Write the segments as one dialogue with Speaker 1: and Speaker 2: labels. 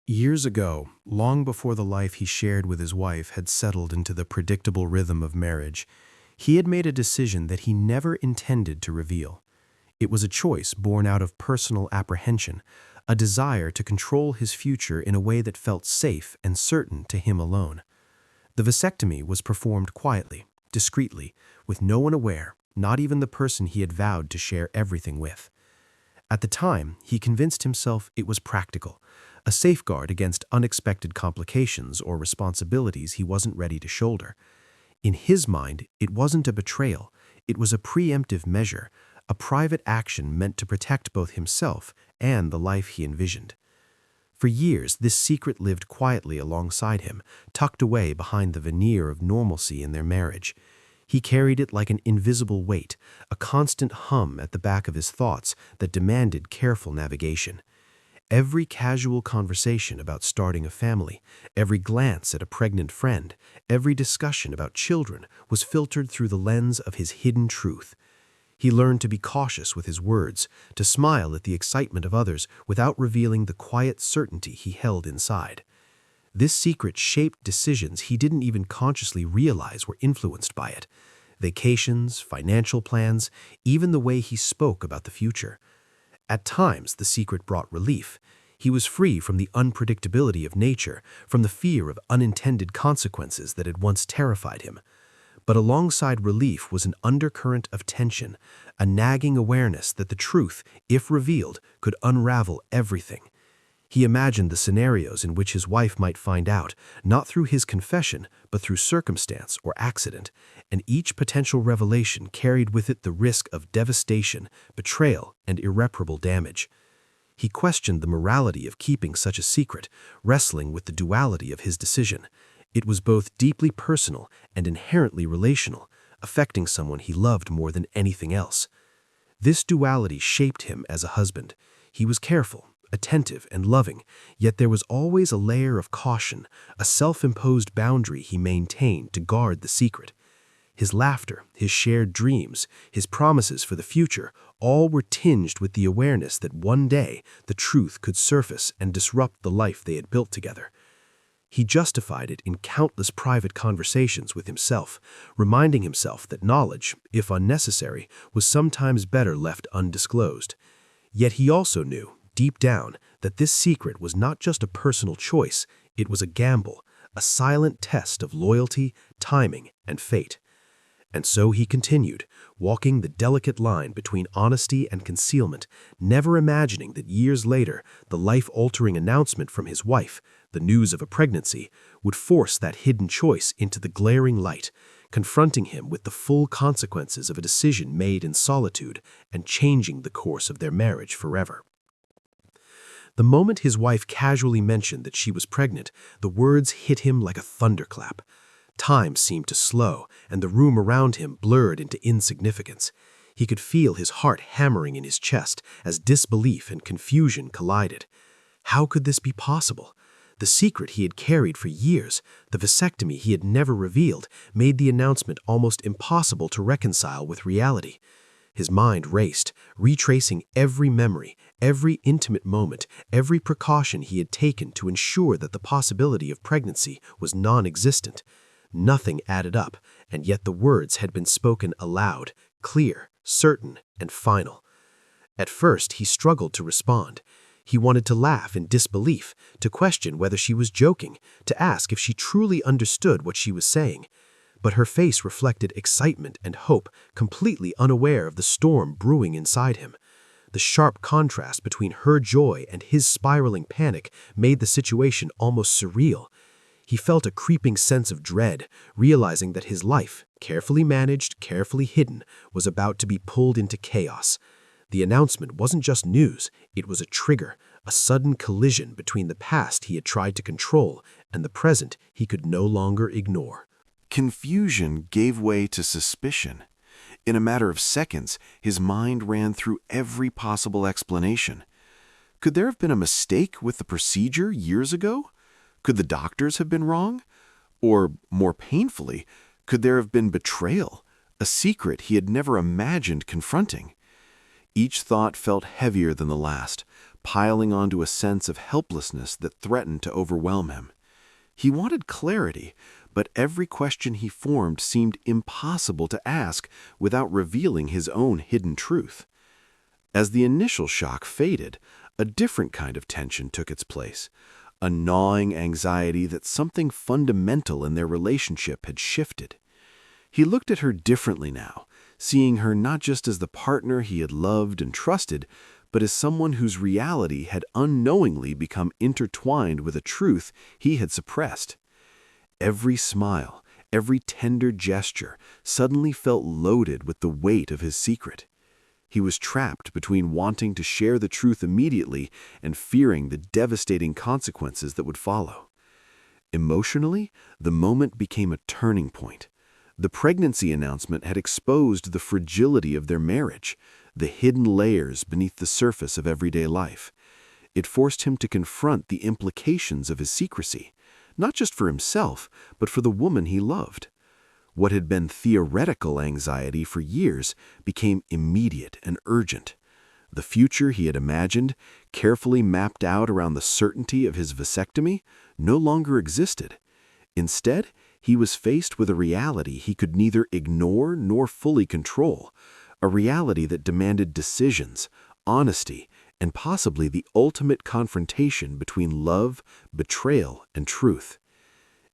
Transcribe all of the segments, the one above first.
Speaker 1: Years ago, long before the life he shared with his wife had settled into the predictable rhythm of marriage, he had made a decision that he never intended to reveal. It was a choice born out of personal apprehension, a desire to control his future in a way that felt safe and certain to him alone. The vasectomy was performed quietly, discreetly, with no one aware, not even the person he had vowed to share everything with. At the time, he convinced himself it was practical, a safeguard against unexpected complications or responsibilities he wasn't ready to shoulder. In his mind, it wasn't a betrayal, it was a preemptive measure, a private action meant to protect both himself and the life he envisioned. For years, this secret lived quietly alongside him, tucked away behind the veneer of normalcy in their marriage. He carried it like an invisible weight, a constant hum at the back of his thoughts that demanded careful navigation. Every casual conversation about starting a family, every glance at a pregnant friend, every discussion about children was filtered through the lens of his hidden truth. He learned to be cautious with his words, to smile at the excitement of others without revealing the quiet certainty he held inside. This secret shaped decisions he didn't even consciously realize were influenced by it. Vacations, financial plans, even the way he spoke about the future. At times, the secret brought relief. He was free from the unpredictability of nature, from the fear of unintended consequences that had once terrified him. But alongside relief was an undercurrent of tension, a nagging awareness that the truth, if revealed, could unravel everything. He imagined the scenarios in which his wife might find out, not through his confession, but through circumstance or accident, and each potential revelation carried with it the risk of devastation, betrayal, and irreparable damage. He questioned the morality of keeping such a secret, wrestling with the duality of his decision. It was both deeply personal and inherently relational, affecting someone he loved more than anything else. This duality shaped him as a husband. He was careful, attentive, and loving, yet there was always a layer of caution, a self-imposed boundary he maintained to guard the secret. His laughter, his shared dreams, his promises for the future, all were tinged with the awareness that one day the truth could surface and disrupt the life they had built together. He justified it in countless private conversations with himself, reminding himself that knowledge, if unnecessary, was sometimes better left undisclosed. Yet he also knew, deep down, that this secret was not just a personal choice, it was a gamble, a silent test of loyalty, timing, and fate. And so he continued, walking the delicate line between honesty and concealment, never imagining that years later, the life-altering announcement from his wife, the news of a pregnancy, would force that hidden choice into the glaring light, confronting him with the full consequences of a decision made in solitude and changing the course of their marriage forever. The moment his wife casually mentioned that she was pregnant, the words hit him like a thunderclap. Time seemed to slow, and the room around him blurred into insignificance. He could feel his heart hammering in his chest as disbelief and confusion collided. How could this be possible? The secret he had carried for years, the vasectomy he had never revealed, made the announcement almost impossible to reconcile with reality. His mind raced, retracing every memory, every intimate moment, every precaution he had taken to ensure that the possibility of pregnancy was non-existent. Nothing added up, and yet the words had been spoken aloud, clear, certain, and final. At first, he struggled to respond. He wanted to laugh in disbelief, to question whether she was joking, to ask if she truly understood what she was saying. But her face reflected excitement and hope, completely unaware of the storm brewing inside him. The sharp contrast between her joy and his spiraling panic made the situation almost surreal. He felt a creeping sense of dread, realizing that his life, carefully managed, carefully hidden, was about to be pulled into chaos. The announcement wasn't just news, it was a trigger, a sudden collision between the past he had tried to control and the present he could no longer ignore.
Speaker 2: Confusion gave way to suspicion. In a matter of seconds, his mind ran through every possible explanation. Could there have been a mistake with the procedure years ago? Could the doctors have been wrong? Or, more painfully, could there have been betrayal, a secret he had never imagined confronting? Each thought felt heavier than the last, piling onto a sense of helplessness that threatened to overwhelm him. He wanted clarity, but every question he formed seemed impossible to ask without revealing his own hidden truth. As the initial shock faded, a different kind of tension took its place, a gnawing anxiety that something fundamental in their relationship had shifted. He looked at her differently now, seeing her not just as the partner he had loved and trusted, but as someone whose reality had unknowingly become intertwined with a truth he had suppressed. Every smile, every tender gesture suddenly felt loaded with the weight of his secret. He was trapped between wanting to share the truth immediately and fearing the devastating consequences that would follow. Emotionally, the moment became a turning point. The pregnancy announcement had exposed the fragility of their marriage, the hidden layers beneath the surface of everyday life. It forced him to confront the implications of his secrecy, not just for himself, but for the woman he loved. What had been theoretical anxiety for years became immediate and urgent. The future he had imagined, carefully mapped out around the certainty of his vasectomy, no longer existed. Instead, he was faced with a reality he could neither ignore nor fully control, a reality that demanded decisions, honesty, and possibly the ultimate confrontation between love, betrayal, and truth.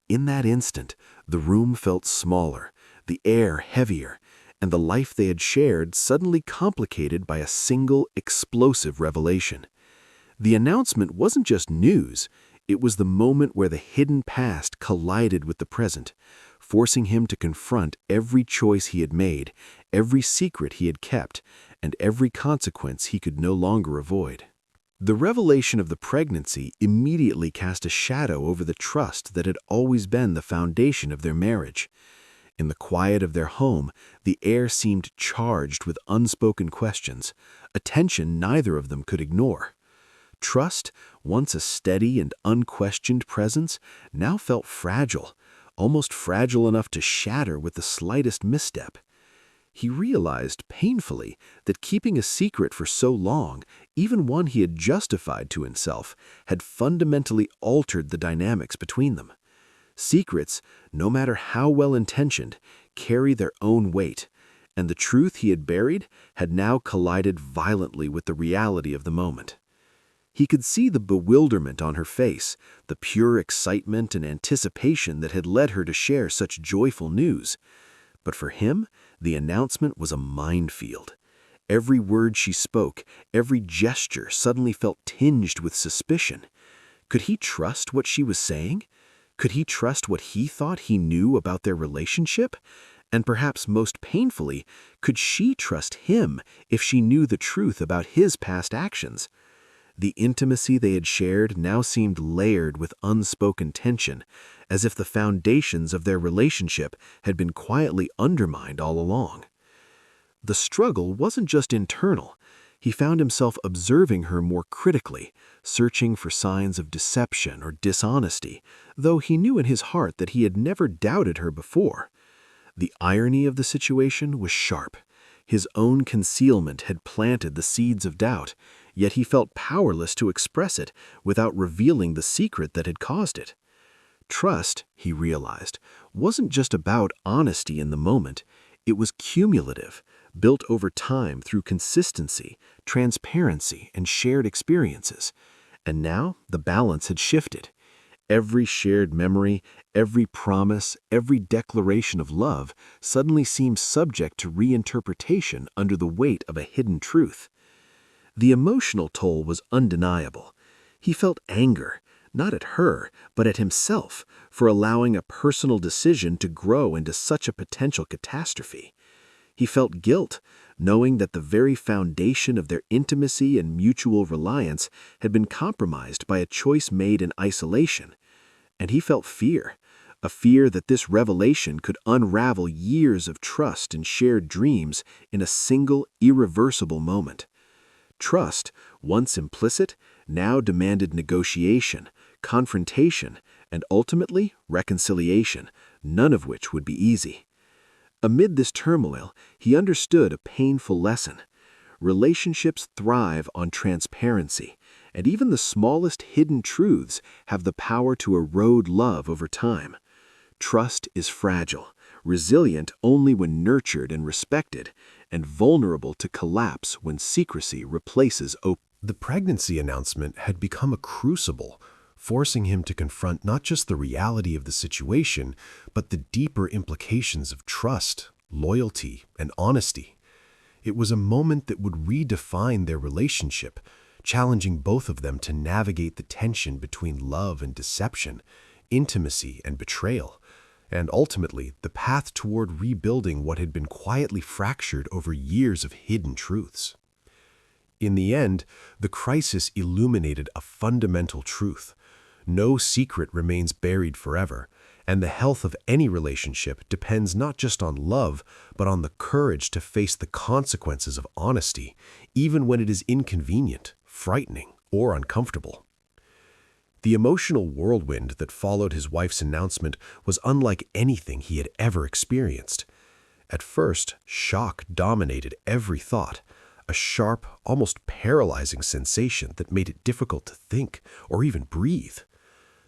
Speaker 2: In that instant, the room felt smaller, the air heavier, and the life they had shared suddenly complicated by a single explosive revelation. The announcement wasn't just news, it was the moment where the hidden past collided with the present, forcing him to confront every choice he had made, every secret he had kept, and every consequence he could no longer avoid. The revelation of the pregnancy immediately cast a shadow over the trust that had always been the foundation of their marriage. In the quiet of their home, the air seemed charged with unspoken questions, a tension neither of them could ignore. Trust, once a steady and unquestioned presence, now felt fragile, almost fragile enough to shatter with the slightest misstep. He realized painfully that keeping a secret for so long, even one he had justified to himself, had fundamentally altered the dynamics between them. Secrets, no matter how well-intentioned, carry their own weight, and the truth he had buried had now collided violently with the reality of the moment. He could see the bewilderment on her face, the pure excitement and anticipation that had led her to share such joyful news. But for him, the announcement was a minefield. Every word she spoke, every gesture suddenly felt tinged with suspicion. Could he trust what she was saying? Could he trust what he thought he knew about their relationship? And perhaps most painfully, could she trust him if she knew the truth about his past actions? The intimacy they had shared now seemed layered with unspoken tension, as if the foundations of their relationship had been quietly undermined all along. The struggle wasn't just internal. He found himself observing her more critically, searching for signs of deception or dishonesty, though he knew in his heart that he had never doubted her before. The irony of the situation was sharp. His own concealment had planted the seeds of doubt, yet he felt powerless to express it without revealing the secret that had caused it. Trust, he realized, wasn't just about honesty in the moment. It was cumulative, built over time through consistency, transparency, and shared experiences. And now the balance had shifted. Every shared memory, every promise, every declaration of love suddenly seemed subject to reinterpretation under the weight of a hidden truth. The emotional toll was undeniable. He felt anger, not at her, but at himself, for allowing a personal decision to grow into such a potential catastrophe. He felt guilt, knowing that the very foundation of their intimacy and mutual reliance had been compromised by a choice made in isolation. And he felt fear, a fear that this revelation could unravel years of trust and shared dreams in a single, irreversible moment. Trust, once implicit, now demanded negotiation, confrontation, and ultimately reconciliation, none of which would be easy. Amid this turmoil, he understood a painful lesson. Relationships thrive on transparency, and even the smallest hidden truths have the power to erode love over time. Trust is fragile, resilient only when nurtured and respected, and vulnerable to collapse when secrecy replaces openness.
Speaker 1: The pregnancy announcement had become a crucible, forcing him to confront not just the reality of the situation, but the deeper implications of trust, loyalty, and honesty. It was a moment that would redefine their relationship, challenging both of them to navigate the tension between love and deception, intimacy and betrayal, and ultimately the path toward rebuilding what had been quietly fractured over years of hidden truths. In the end, the crisis illuminated a fundamental truth. No secret remains buried forever, and the health of any relationship depends not just on love, but on the courage to face the consequences of honesty, even when it is inconvenient, frightening, or uncomfortable. The emotional whirlwind that followed his wife's announcement was unlike anything he had ever experienced. At first, shock dominated every thought, a sharp, almost paralyzing sensation that made it difficult to think or even breathe.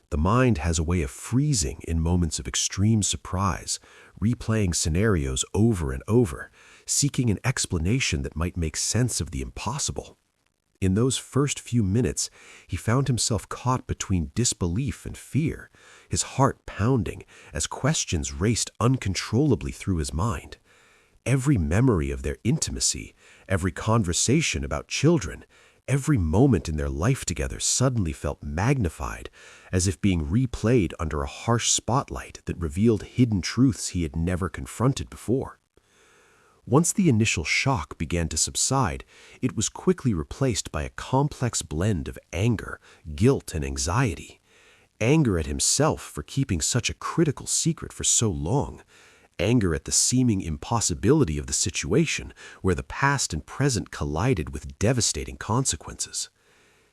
Speaker 1: The mind has a way of freezing in moments of extreme surprise, replaying scenarios over and over, seeking an explanation that might make sense of the impossible. In those first few minutes, he found himself caught between disbelief and fear, his heart pounding as questions raced uncontrollably through his mind. Every memory of their intimacy, every conversation about children, every moment in their life together suddenly felt magnified, as if being replayed under a harsh spotlight that revealed hidden truths he had never confronted before. Once the initial shock began to subside, it was quickly replaced by a complex blend of anger, guilt, and anxiety. Anger at himself for keeping such a critical secret for so long. Anger at the seeming impossibility of the situation, where the past and present collided with devastating consequences.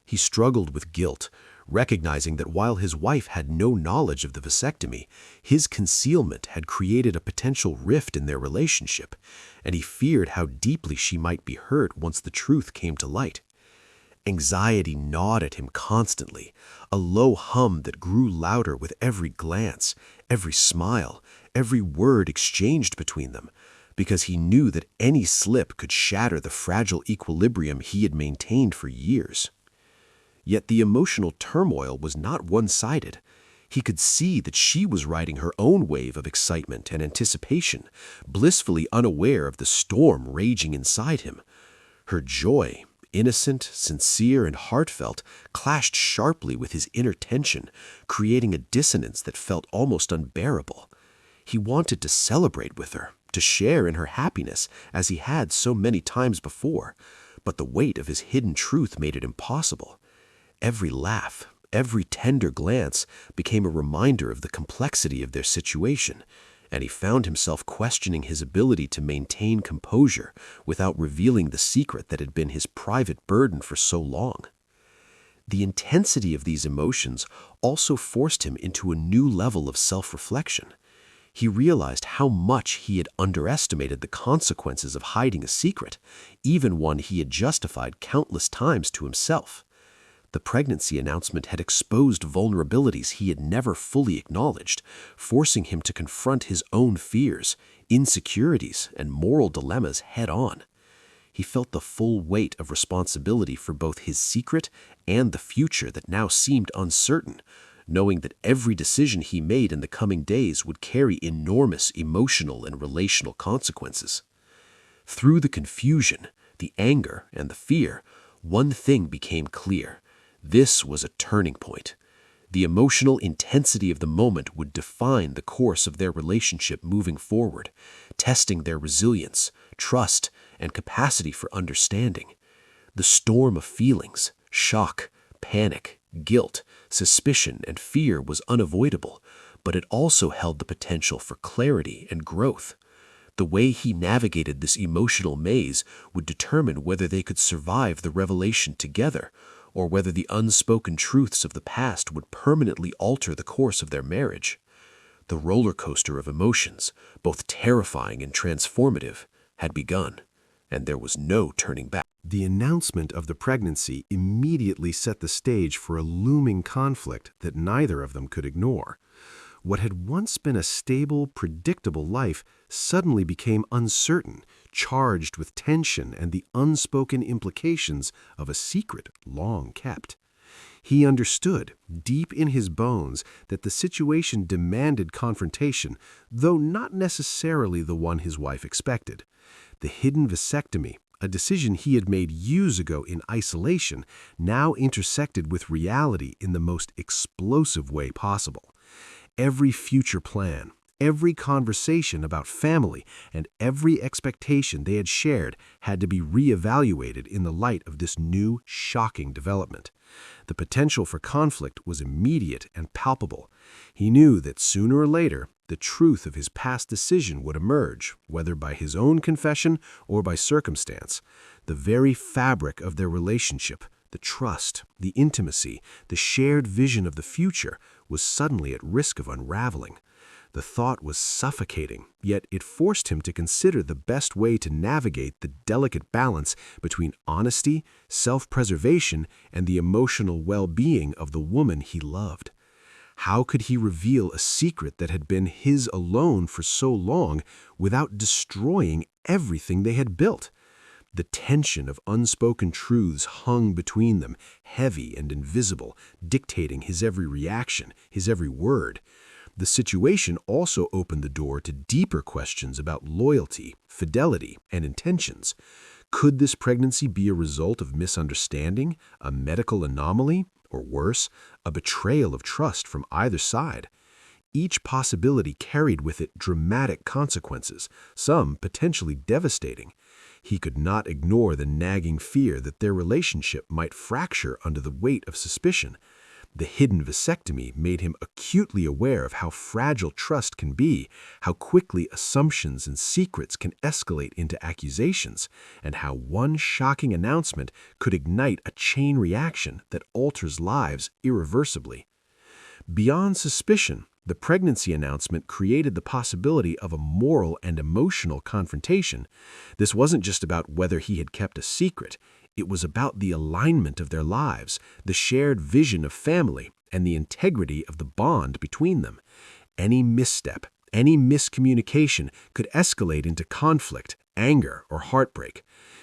Speaker 1: He struggled with guilt, recognizing that while his wife had no knowledge of the vasectomy, his concealment had created a potential rift in their relationship, and he feared how deeply she might be hurt once the truth came to light. Anxiety gnawed at him constantly, a low hum that grew louder with every glance, every smile, every word exchanged between them, because he knew that any slip could shatter the fragile equilibrium he had maintained for years. Yet the emotional turmoil was not one-sided. He could see that she was riding her own wave of excitement and anticipation, blissfully unaware of the storm raging inside him. Her joy, innocent, sincere, and heartfelt, clashed sharply with his inner tension, creating a dissonance that felt almost unbearable. He wanted to celebrate with her, to share in her happiness as he had so many times before, but the weight of his hidden truth made it impossible. Every laugh, every tender glance became a reminder of the complexity of their situation, and he found himself questioning his ability to maintain composure without revealing the secret that had been his private burden for so long. The intensity of these emotions also forced him into a new level of self-reflection. He realized how much he had underestimated the consequences of hiding a secret, even one he had justified countless times to himself. The pregnancy announcement had exposed vulnerabilities he had never fully acknowledged, forcing him to confront his own fears, insecurities, and moral dilemmas head-on. He felt the full weight of responsibility for both his secret and the future that now seemed uncertain, knowing that every decision he made in the coming days would carry enormous emotional and relational consequences. Through the confusion, the anger, and the fear, one thing became clear. This was a turning point. The emotional intensity of the moment would define the course of their relationship moving forward, testing their resilience, trust, and capacity for understanding. The storm of feelings, shock, panic, guilt, suspicion, and fear was unavoidable, but it also held the potential for clarity and growth. The way he navigated this emotional maze would determine whether they could survive the revelation together, or whether the unspoken truths of the past would permanently alter the course of their marriage. The roller coaster of emotions, both terrifying and transformative, had begun, and there was no turning back. The announcement of the pregnancy immediately set the stage for a looming conflict that neither of them could ignore. What had once been a stable, predictable life suddenly became uncertain, charged with tension and the unspoken implications of a secret long kept. He understood, deep in his bones, that the situation demanded confrontation, though not necessarily the one his wife expected. The hidden vasectomy, a decision he had made years ago in isolation, now intersected with reality in the most explosive way possible. Every future plan, every conversation about family, and every expectation they had shared had to be reevaluated in the light of this new, shocking development. The potential for conflict was immediate and palpable. He knew that sooner or later, the truth of his past decision would emerge, whether by his own confession or by circumstance. The very fabric of their relationship, the trust, the intimacy, the shared vision of the future, was suddenly at risk of unraveling. The thought was suffocating, yet it forced him to consider the best way to navigate the delicate balance between honesty, self-preservation, and the emotional well-being of the woman he loved. How could he reveal a secret that had been his alone for so long without destroying everything they had built? The tension of unspoken truths hung between them, heavy and invisible, dictating his every reaction, his every word. The situation also opened the door to deeper questions about loyalty, fidelity, and intentions. Could this pregnancy be a result of misunderstanding, a medical anomaly, or worse, a betrayal of trust from either side? Each possibility carried with it dramatic consequences, some potentially devastating. He could not ignore the nagging fear that their relationship might fracture under the weight of suspicion. The hidden vasectomy made him acutely aware of how fragile trust can be, how quickly assumptions and secrets can escalate into accusations, and how one shocking announcement could ignite a chain reaction that alters lives irreversibly. Beyond suspicion, the pregnancy announcement created the possibility of a moral and emotional confrontation. This wasn't just about whether he had kept a secret. It was about the alignment of their lives, the shared vision of family, and the integrity of the bond between them. Any misstep, any miscommunication could escalate into conflict, anger, or heartbreak.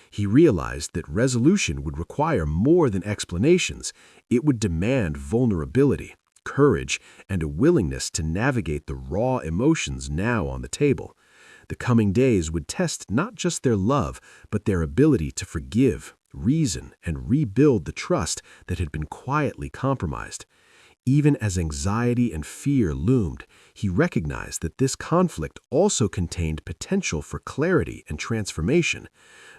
Speaker 1: He realized that resolution would require more than explanations. It would demand vulnerability, courage, and a willingness to navigate the raw emotions now on the table. The coming days would test not just their love, but their ability to forgive, reason, and rebuild the trust that had been quietly compromised. Even as anxiety and fear loomed, he recognized that this conflict also contained potential for clarity and transformation.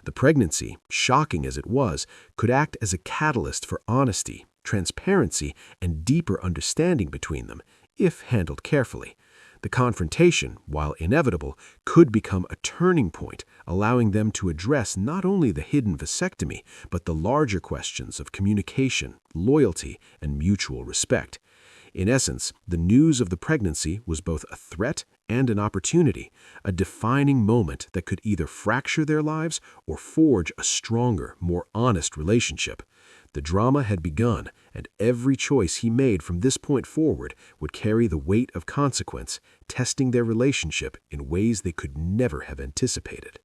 Speaker 1: The pregnancy, shocking as it was, could act as a catalyst for honesty, transparency, and deeper understanding between them, if handled carefully. The confrontation, while inevitable, could become a turning point, allowing them to address not only the hidden vasectomy, but the larger questions of communication, loyalty, and mutual respect. In essence, the news of the pregnancy was both a threat and an opportunity, a defining moment that could either fracture their lives or forge a stronger, more honest relationship. The drama had begun, and every choice he made from this point forward would carry the weight of consequence, testing their relationship in ways they could never have anticipated.